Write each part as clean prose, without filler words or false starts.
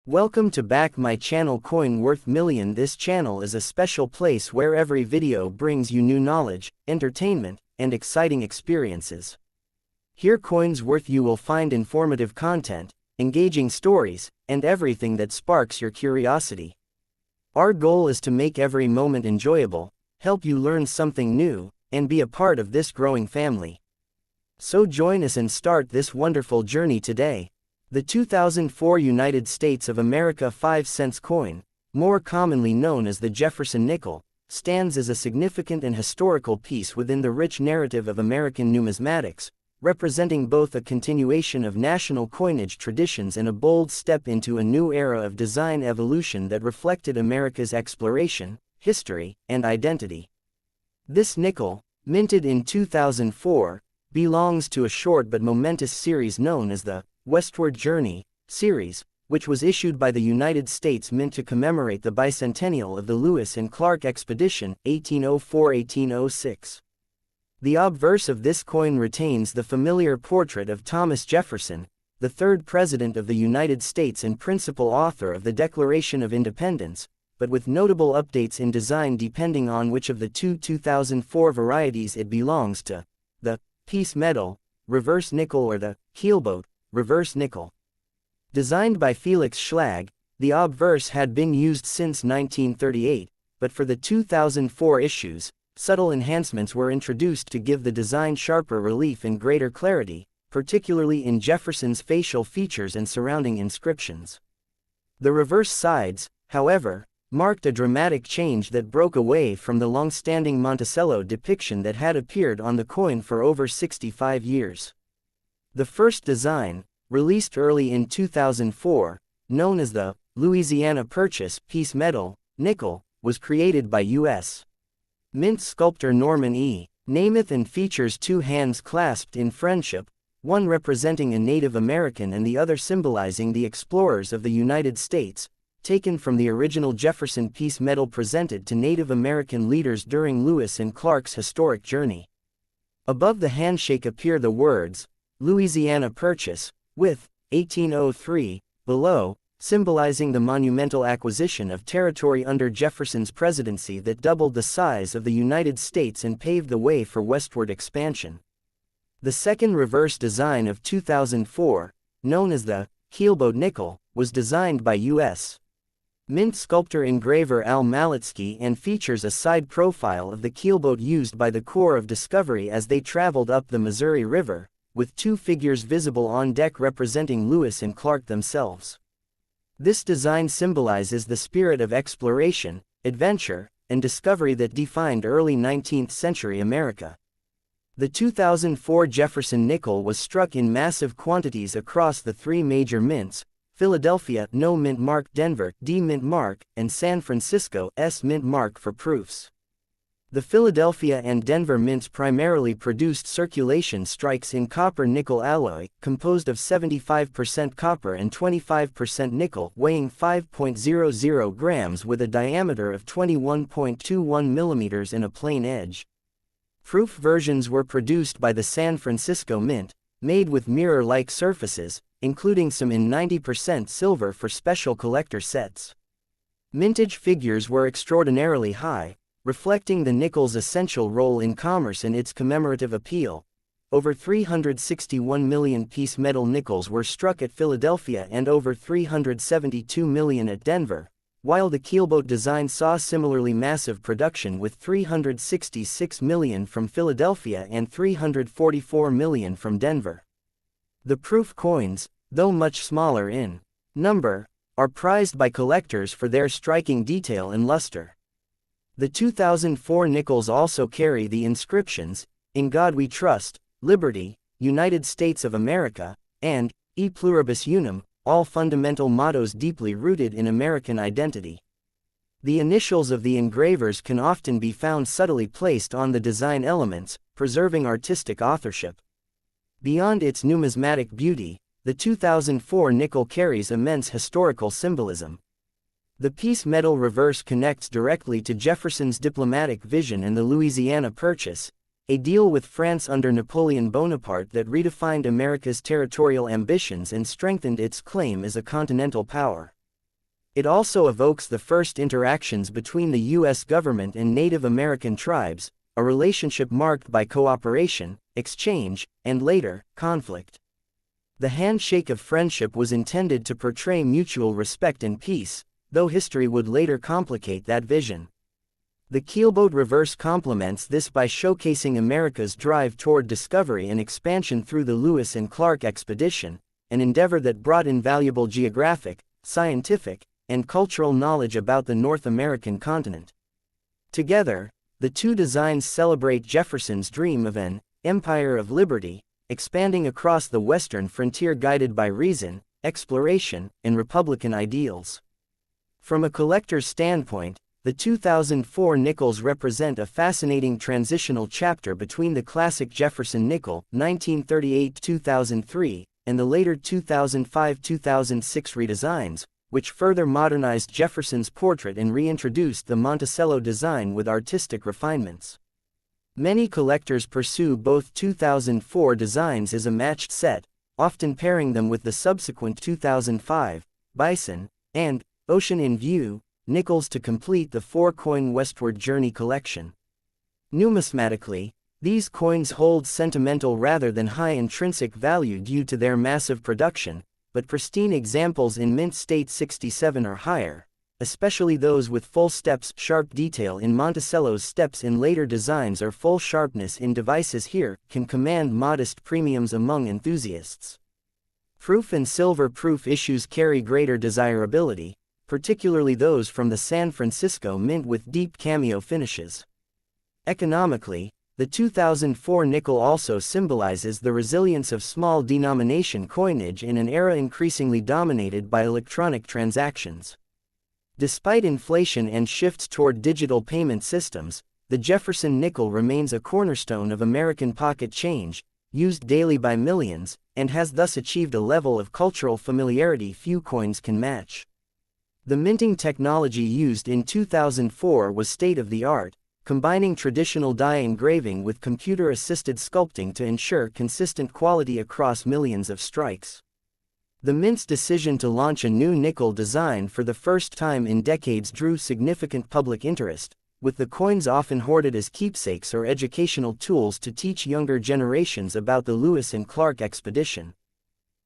Welcome to back my channel Coin Worth Million. This channel is a special place where every video brings you new knowledge, entertainment, and exciting experiences. Here Coins Worth you will find informative content, engaging stories, and everything that sparks your curiosity. Our goal is to make every moment enjoyable, help you learn something new, and be a part of this growing family. So join us and start this wonderful journey today. The 2004 United States of America 5-cent coin, more commonly known as the Jefferson nickel, stands as a significant and historical piece within the rich narrative of American numismatics, representing both a continuation of national coinage traditions and a bold step into a new era of design evolution that reflected America's exploration, history, and identity. This nickel, minted in 2004, belongs to a short but momentous series known as the Westward Journey series, which was issued by the United States Mint to commemorate the bicentennial of the Lewis and Clark expedition, 1804-1806. The obverse of this coin retains the familiar portrait of Thomas Jefferson, the third President of the United States and principal author of the Declaration of Independence, but with notable updates in design depending on which of the two 2004 varieties it belongs to: the piece metal, reverse nickel, or the keelboat, reverse nickel. Designed by Felix Schlag, the obverse had been used since 1938, but for the 2004 issues, subtle enhancements were introduced to give the design sharper relief and greater clarity, particularly in Jefferson's facial features and surrounding inscriptions. The reverse sides, however, marked a dramatic change that broke away from the long-standing Monticello depiction that had appeared on the coin for over 65 years. The first design, released early in 2004, known as the Louisiana Purchase piece metal, nickel, was created by U.S. Mint sculptor Norman E. Namath and features two hands clasped in friendship, one representing a Native American and the other symbolizing the explorers of the United States, taken from the original Jefferson piece metal presented to Native American leaders during Lewis and Clark's historic journey. Above the handshake appear the words, Louisiana Purchase, with 1803, below, symbolizing the monumental acquisition of territory under Jefferson's presidency that doubled the size of the United States and paved the way for westward expansion. The second reverse design of 2004, known as the keelboat nickel, was designed by U.S. Mint sculptor engraver Al Malitsky and features a side profile of the keelboat used by the Corps of Discovery as they traveled up the Missouri River, with two figures visible on deck representing Lewis and Clark themselves. This design symbolizes the spirit of exploration, adventure, and discovery that defined early 19th century America. The 2004 Jefferson nickel was struck in massive quantities across the three major mints: Philadelphia No Mint Mark, Denver D Mint Mark, and San Francisco S Mint Mark for proofs. The Philadelphia and Denver mints primarily produced circulation strikes in copper-nickel alloy, composed of 75% copper and 25% nickel, weighing 5.00 grams with a diameter of 21.21 millimeters and a plain edge. Proof versions were produced by the San Francisco Mint, made with mirror-like surfaces, including some in 90% silver for special collector sets. Mintage figures were extraordinarily high, reflecting the nickel's essential role in commerce and its commemorative appeal. Over 361 million piece metal nickels were struck at Philadelphia and over 372 million at Denver, while the keelboat design saw similarly massive production with 366 million from Philadelphia and 344 million from Denver. The proof coins, though much smaller in number, are prized by collectors for their striking detail and luster. The 2004 nickels also carry the inscriptions, "In God We Trust," "Liberty," "United States of America," and "E Pluribus Unum," all fundamental mottos deeply rooted in American identity. The initials of the engravers can often be found subtly placed on the design elements, preserving artistic authorship. Beyond its numismatic beauty, the 2004 nickel carries immense historical symbolism. The piece metal reverse connects directly to Jefferson's diplomatic vision and the Louisiana Purchase, a deal with France under Napoleon Bonaparte that redefined America's territorial ambitions and strengthened its claim as a continental power. It also evokes the first interactions between the U.S. government and Native American tribes, a relationship marked by cooperation, exchange, and later, conflict. The handshake of friendship was intended to portray mutual respect and peace, though history would later complicate that vision. The keelboat reverse complements this by showcasing America's drive toward discovery and expansion through the Lewis and Clark expedition, an endeavor that brought invaluable geographic, scientific, and cultural knowledge about the North American continent. Together, the two designs celebrate Jefferson's dream of an empire of liberty, expanding across the western frontier guided by reason, exploration, and Republican ideals. From a collector's standpoint, the 2004 Nickels represent a fascinating transitional chapter between the classic Jefferson Nickel (1938–2003) and the later 2005–2006 redesigns, which further modernized Jefferson's portrait and reintroduced the Monticello design with artistic refinements. Many collectors pursue both 2004 designs as a matched set, often pairing them with the subsequent 2005 Bison and Ocean in View Nickels to complete the four-coin Westward Journey collection. Numismatically, these coins hold sentimental rather than high intrinsic value due to their massive production, but pristine examples in mint state 67 or higher, especially those with full steps. Sharp detail in Monticello's steps in later designs or full sharpness in devices here can command modest premiums among enthusiasts. Proof and silver proof issues carry greater desirability, particularly those from the San Francisco Mint with deep cameo finishes. Economically, the 2004 nickel also symbolizes the resilience of small denomination coinage in an era increasingly dominated by electronic transactions. Despite inflation and shifts toward digital payment systems, the Jefferson nickel remains a cornerstone of American pocket change, used daily by millions, and has thus achieved a level of cultural familiarity few coins can match. The minting technology used in 2004 was state-of-the-art, combining traditional die engraving with computer-assisted sculpting to ensure consistent quality across millions of strikes. The Mint's decision to launch a new nickel design for the first time in decades drew significant public interest, with the coins often hoarded as keepsakes or educational tools to teach younger generations about the Lewis and Clark expedition.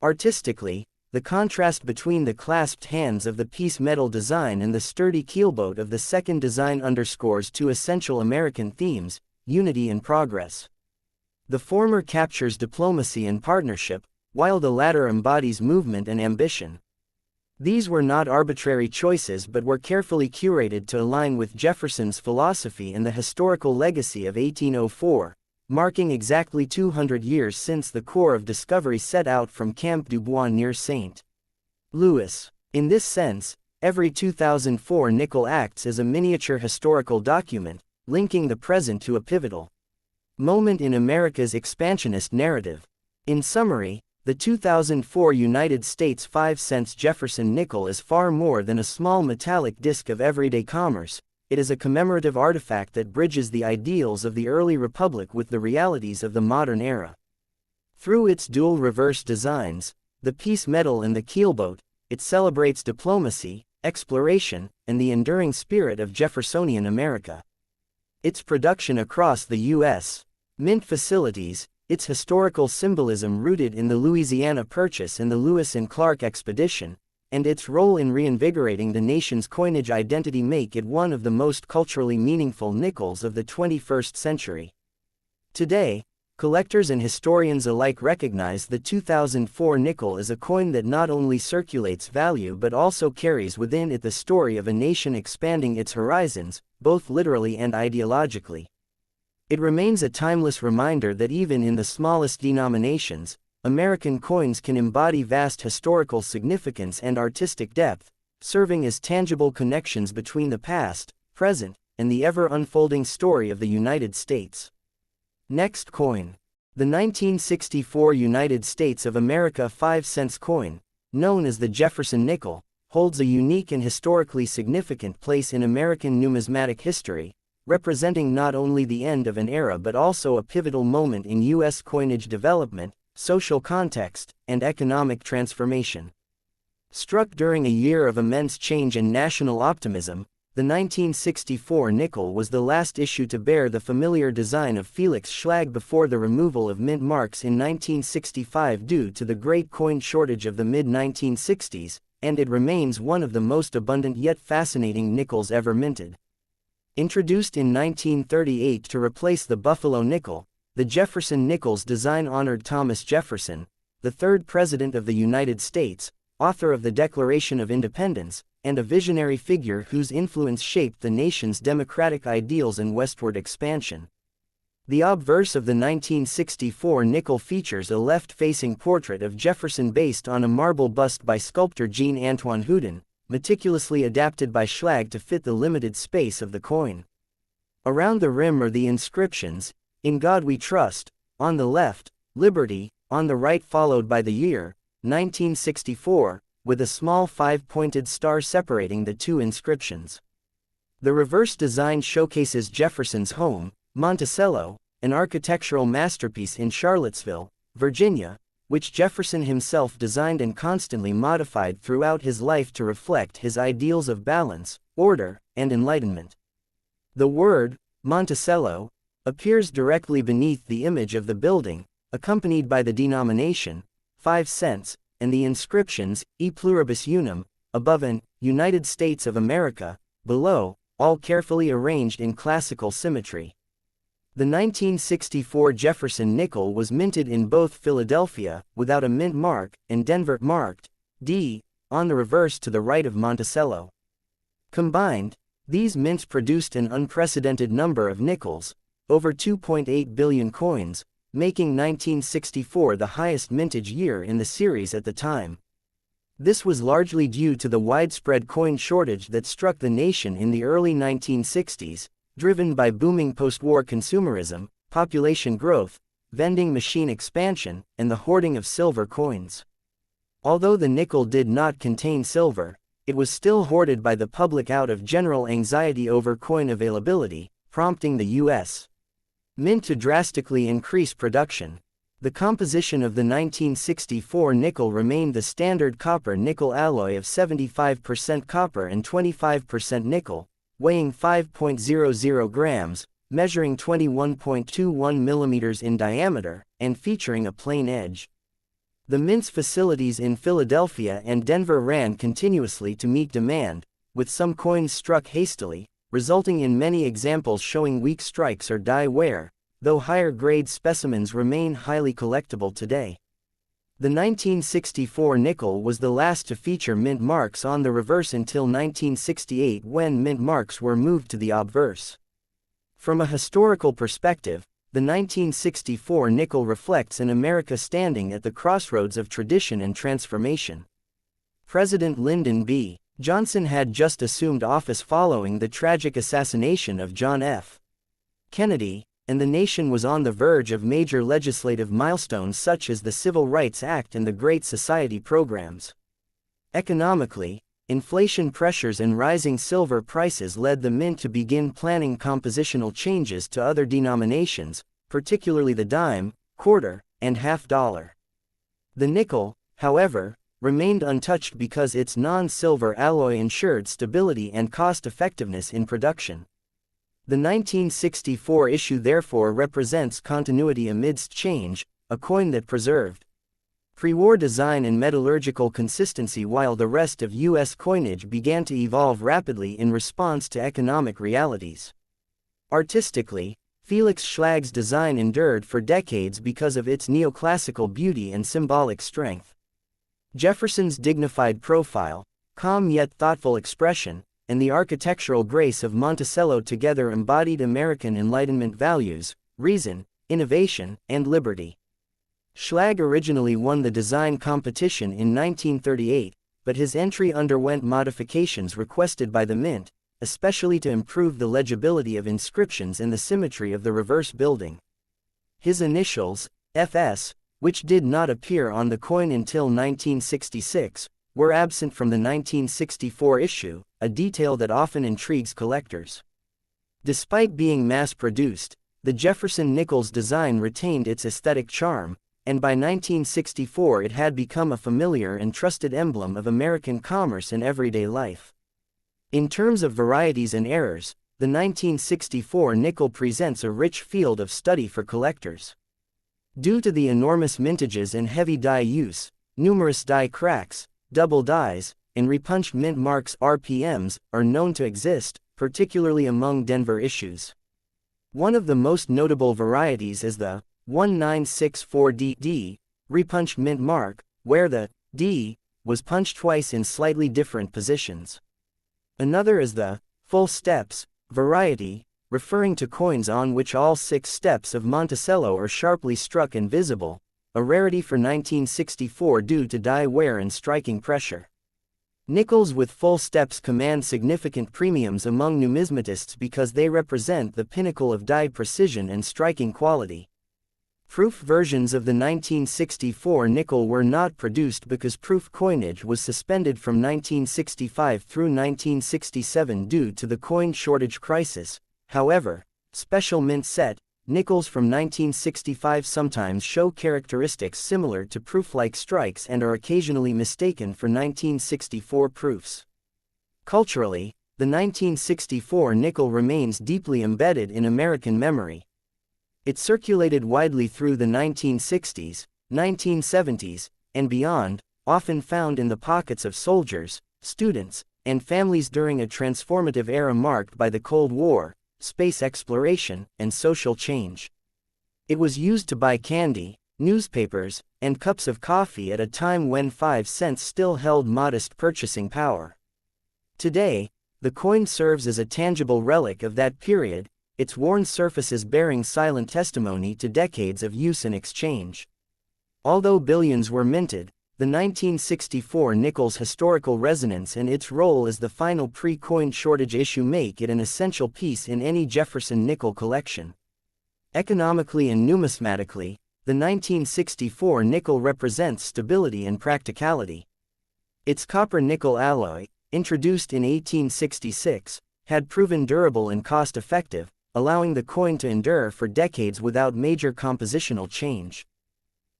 Artistically, the contrast between the clasped hands of the piece metal design and the sturdy keelboat of the second design underscores two essential American themes: unity and progress. The former captures diplomacy and partnership, while the latter embodies movement and ambition. These were not arbitrary choices but were carefully curated to align with Jefferson's philosophy and the historical legacy of 1804. Marking exactly 200 years since the Corps of Discovery set out from Camp Dubois near St. Louis. In this sense, every 2004 nickel acts as a miniature historical document, linking the present to a pivotal moment in America's expansionist narrative. In summary, the 2004 United States 5-cent Jefferson nickel is far more than a small metallic disc of everyday commerce. It is a commemorative artifact that bridges the ideals of the early republic with the realities of the modern era. Through its dual reverse designs, the piece metal and the keelboat, it celebrates diplomacy, exploration, and the enduring spirit of Jeffersonian America. Its production across the U.S. Mint facilities, its historical symbolism rooted in the Louisiana Purchase and the Lewis and Clark expedition, and its role in reinvigorating the nation's coinage identity make it one of the most culturally meaningful nickels of the 21st century. Today, collectors and historians alike recognize the 2004 nickel as a coin that not only circulates value but also carries within it the story of a nation expanding its horizons, both literally and ideologically. It remains a timeless reminder that even in the smallest denominations, American coins can embody vast historical significance and artistic depth, serving as tangible connections between the past, present, and the ever-unfolding story of the United States. Next coin. The 1964 United States of America 5-cent coin, known as the Jefferson nickel, holds a unique and historically significant place in American numismatic history, representing not only the end of an era but also a pivotal moment in U.S. coinage development, social context, and economic transformation. Struck during a year of immense change and national optimism, the 1964 nickel was the last issue to bear the familiar design of Felix Schlag before the removal of mint marks in 1965 due to the great coin shortage of the mid-1960s, and it remains one of the most abundant yet fascinating nickels ever minted. Introduced in 1938 to replace the Buffalo nickel, the Jefferson Nickels design honored Thomas Jefferson, the third President of the United States, author of the Declaration of Independence, and a visionary figure whose influence shaped the nation's democratic ideals and westward expansion. The obverse of the 1964 nickel features a left-facing portrait of Jefferson based on a marble bust by sculptor Jean-Antoine Houdin, meticulously adapted by Schlag to fit the limited space of the coin. Around the rim are the inscriptions, "In God We Trust," on the left, "Liberty," on the right, followed by the year, 1964, with a small five-pointed star separating the two inscriptions. The reverse design showcases Jefferson's home, Monticello, an architectural masterpiece in Charlottesville, Virginia, which Jefferson himself designed and constantly modified throughout his life to reflect his ideals of balance, order, and enlightenment. The word, Monticello, appears directly beneath the image of the building, accompanied by the denomination, 5 cents, and the inscriptions, E pluribus unum, above and United States of America, below, all carefully arranged in classical symmetry. The 1964 Jefferson nickel was minted in both Philadelphia, without a mint mark, and Denver, marked D, on the reverse to the right of Monticello. Combined, these mints produced an unprecedented number of nickels, over 2.8 billion coins, making 1964 the highest mintage year in the series at the time. This was largely due to the widespread coin shortage that struck the nation in the early 1960s, driven by booming post-war consumerism, population growth, vending machine expansion, and the hoarding of silver coins. Although the nickel did not contain silver, it was still hoarded by the public out of general anxiety over coin availability, prompting the U.S. Mint to drastically increase production. The composition of the 1964 nickel remained the standard copper-nickel alloy of 75% copper and 25% nickel, weighing 5.00 grams, measuring 21.21 millimeters in diameter, and featuring a plain edge. The mint's facilities in Philadelphia and Denver ran continuously to meet demand, with some coins struck hastily, resulting in many examples showing weak strikes or die wear, though higher-grade specimens remain highly collectible today. The 1964 nickel was the last to feature mint marks on the reverse until 1968, when mint marks were moved to the obverse. From a historical perspective, the 1964 nickel reflects an America standing at the crossroads of tradition and transformation. President Lyndon B. Johnson had just assumed office following the tragic assassination of John F. Kennedy, and the nation was on the verge of major legislative milestones such as the Civil Rights Act and the Great Society programs. Economically, inflation pressures and rising silver prices led the mint to begin planning compositional changes to other denominations, particularly the dime, quarter, and half-dollar. The nickel, however, remained untouched because its non-silver alloy ensured stability and cost-effectiveness in production. The 1964 issue therefore represents continuity amidst change, a coin that preserved pre-war design and metallurgical consistency while the rest of U.S. coinage began to evolve rapidly in response to economic realities. Artistically, Felix Schlag's design endured for decades because of its neoclassical beauty and symbolic strength. Jefferson's dignified profile, calm yet thoughtful expression, and the architectural grace of Monticello together embodied American Enlightenment values, reason, innovation, and liberty. Schlag originally won the design competition in 1938, but his entry underwent modifications requested by the Mint, especially to improve the legibility of inscriptions and the symmetry of the reverse building. His initials, FS, which did not appear on the coin until 1966, were absent from the 1964 issue, a detail that often intrigues collectors. Despite being mass-produced, the Jefferson Nickels design retained its aesthetic charm, and by 1964 it had become a familiar and trusted emblem of American commerce and everyday life. In terms of varieties and errors, the 1964 nickel presents a rich field of study for collectors. Due to the enormous mintages and heavy die use, numerous die cracks, double dies, and repunched mint marks (RPMs) are known to exist, particularly among Denver issues. One of the most notable varieties is the 1964DD repunched mint mark, where the D was punched twice in slightly different positions. Another is the full steps variety, referring to coins on which all 6 steps of Monticello are sharply struck and visible, a rarity for 1964 due to die wear and striking pressure. Nickels with full steps command significant premiums among numismatists because they represent the pinnacle of die precision and striking quality. Proof versions of the 1964 nickel were not produced because proof coinage was suspended from 1965 through 1967 due to the coin shortage crisis. However, special mint set nickels from 1965 sometimes show characteristics similar to proof-like strikes and are occasionally mistaken for 1964 proofs. Culturally, the 1964 nickel remains deeply embedded in American memory. It circulated widely through the 1960s, 1970s, and beyond, often found in the pockets of soldiers, students, and families during a transformative era marked by the Cold War, space exploration, and social change. It was used to buy candy, newspapers, and cups of coffee at a time when 5 cents still held modest purchasing power. Today, the coin serves as a tangible relic of that period, its worn surfaces bearing silent testimony to decades of use and exchange. Although billions were minted, the 1964 nickel's historical resonance and its role as the final pre-coin shortage issue make it an essential piece in any Jefferson nickel collection. Economically and numismatically, the 1964 nickel represents stability and practicality. Its copper-nickel alloy, introduced in 1866, had proven durable and cost-effective, allowing the coin to endure for decades without major compositional change.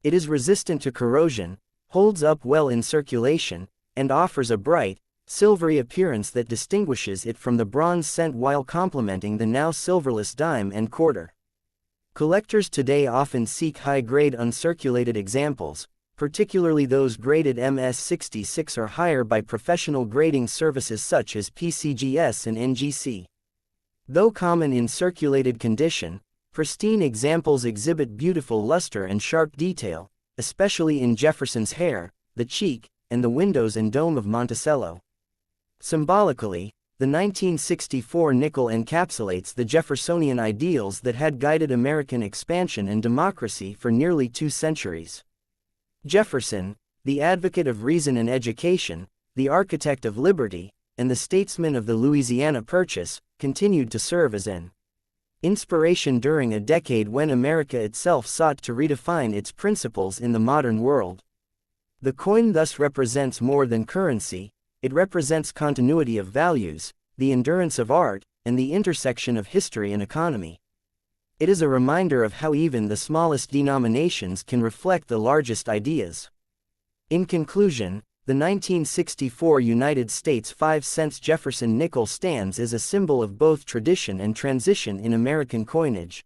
It is resistant to corrosion, holds up well in circulation, and offers a bright, silvery appearance that distinguishes it from the bronze cent while complementing the now silverless dime and quarter. Collectors today often seek high-grade uncirculated examples, particularly those graded MS66 or higher by professional grading services such as PCGS and NGC. Though common in circulated condition, pristine examples exhibit beautiful luster and sharp detail, especially in Jefferson's hair, the cheek, and the windows and dome of Monticello. Symbolically, the 1964 nickel encapsulates the Jeffersonian ideals that had guided American expansion and democracy for nearly 2 centuries. Jefferson, the advocate of reason and education, the architect of liberty, and the statesman of the Louisiana Purchase, continued to serve as an inspiration during a decade when America itself sought to redefine its principles in the modern world. The coin thus represents more than currency, it represents continuity of values, the endurance of art, and the intersection of history and economy. It is a reminder of how even the smallest denominations can reflect the largest ideas. In conclusion, the 1964 United States 5 cents Jefferson nickel stands as a symbol of both tradition and transition in American coinage.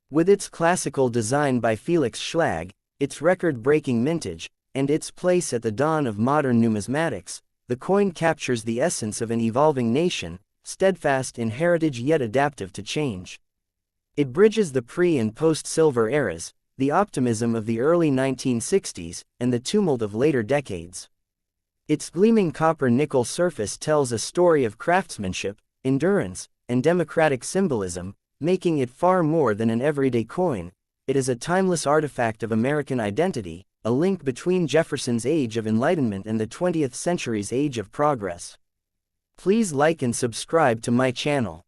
With its classical design by Felix Schlag, its record-breaking mintage, and its place at the dawn of modern numismatics, the coin captures the essence of an evolving nation, steadfast in heritage yet adaptive to change. It bridges the pre- and post-silver eras, the optimism of the early 1960s, and the tumult of later decades. Its gleaming copper-nickel surface tells a story of craftsmanship, endurance, and democratic symbolism, making it far more than an everyday coin. It is a timeless artifact of American identity, a link between Jefferson's Age of Enlightenment and the 20th century's Age of Progress. Please like and subscribe to my channel.